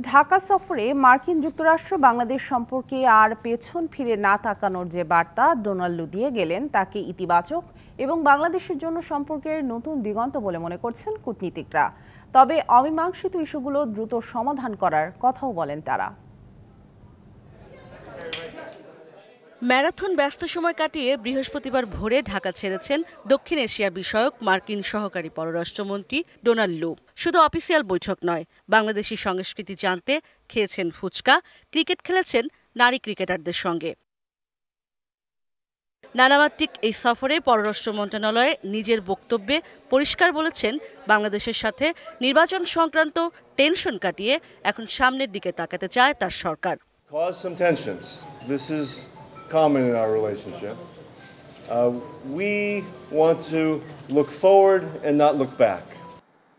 ঢাকা সফরে মার্কিন যুক্তরাষ্ট্র বাংলাদেশ সম্পর্কে আর পেছন ফিরে না তাকানোর যে বার্তা ডোনাল্ড লু দিয়ে গেলেন তাকে ইতিবাচক এবং বাংলাদেশের জন্য সম্পর্কের নতুন দিগন্ত বলে মনে করছেন কূটনীতিকরা। তবে অমীমাংসিত ইস্যুগুলো দ্রুত সমাধান করার কথাও বলেন তারা। ম্যারাথন ব্যস্ত সময় কাটিয়ে বৃহস্পতিবার ভোরে ঢাকা ছেড়েছেন দক্ষিণ এশিয়া বিষয়ক মার্কিন সহকারী পররাষ্ট্রমন্ত্রী ডোনাল্ড লু। শুধু অফিসিয়াল বৈঠক নয়, বাংলাদেশি সংস্কৃতি জানতে খেয়েছেন ফুচকা, ক্রিকেট খেলেছেন নারী ক্রিকেটারদের সঙ্গে। নানামাত্রিক এই সফরে পররাষ্ট্র মন্ত্রণালয়ে নিজের বক্তব্যে পরিষ্কার বলেছেন, বাংলাদেশের সাথে নির্বাচন সংক্রান্ত টেনশন কাটিয়ে এখন সামনের দিকে তাকাতে চায় তার সরকার। Common in our relationship. We want to look forward and not look back.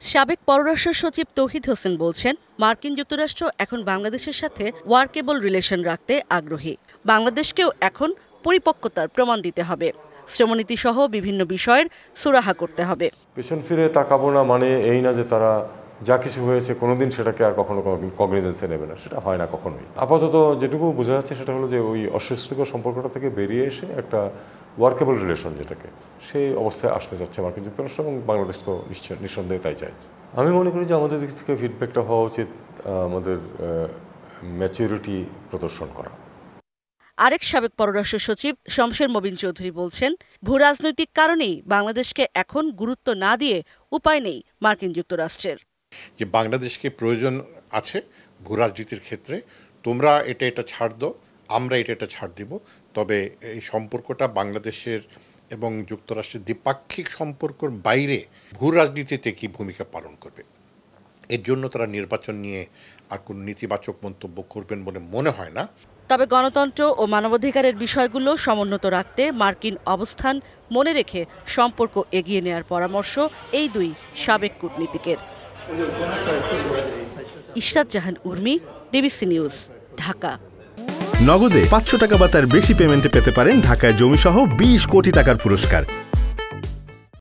সাবেক পররাষ্ট্র সচিব তৌহিদ হোসেন বলছেন, মার্কিন যুক্তরাষ্ট্র এখন বাংলাদেশের সাথে ওয়ার্কেবল রিলেশন রাখতে আগ্রহী। বাংলাদেশকেও এখন পরিপক্কতার প্রমাণ দিতে হবে। শ্রমনীতি সহ বিভিন্ন বিষয়ের সুরাহা করতে হবে। পেছন ফিরে তাকাবো না মানে এই না যে তারা যা কিছু হয়েছে কোনোদিন সেটাকে আর কখনো কগনিজেন্সে নেবে না, সেটা হয় না কখনোই। আপাতত যেটুকু বোঝা যাচ্ছে সেটা হলো যে ওই অস্বস্তিকর সম্পর্কটা থেকে বেরিয়ে এসে একটা ওয়ার্কেবল রিলেশন যেটাকে সেই অবস্থায় আসতে যাচ্ছে মার্কিন যুক্তরাষ্ট্র এবং বাংলাদেশ তো নিঃসন্দেহে তাই চাইছে। আমি মনে করি যে আমাদের দিক থেকে ফিডব্যাকটা হওয়া উচিত আমাদের ম্যাচুরিটি প্রদর্শন করা। আরেক সাবেক পররাষ্ট্র সচিব শমশের মবিন চৌধুরী বলছেন, ভূরাজনৈতিক কারণেই বাংলাদেশকে এখন গুরুত্ব না দিয়ে উপায় নেই মার্কিন যুক্তরাষ্ট্রের। যে বাংলাদেশকে প্রয়োজন আছে ভূরাজনীতির ক্ষেত্রে, তোমরা এটা ছাড় দাও, আমরা এটা ছাড় দিব। তবে এই সম্পর্কটা বাংলাদেশের এবং যুক্তরাষ্ট্রের দ্বিপাক্ষিক সম্পর্কের বাইরে ভূরাজনীতিতে কি ভূমিকা পালন করবে, এর জন্য তারা নির্বাচন নিয়ে আর কোনো নেতিবাচক মন্তব্য করবেন বলে মনে হয় না। তবে গণতন্ত্র ও মানবাধিকারের বিষয়গুলো সমুন্নত রাখতে মার্কিন অবস্থান মনে রেখে সম্পর্ক এগিয়ে নেওয়ার পরামর্শ এই দুই সাবেক কূটনীতিকের। ইশরাত জাহান উর্মি, ডিবিসি নিউজ, ঢাকা। নগদে ৫০০ টাকা বা তার বেশি পেমেন্টে পেতে পারেন ঢাকায় জমিসহ ২০ কোটি টাকার পুরস্কার।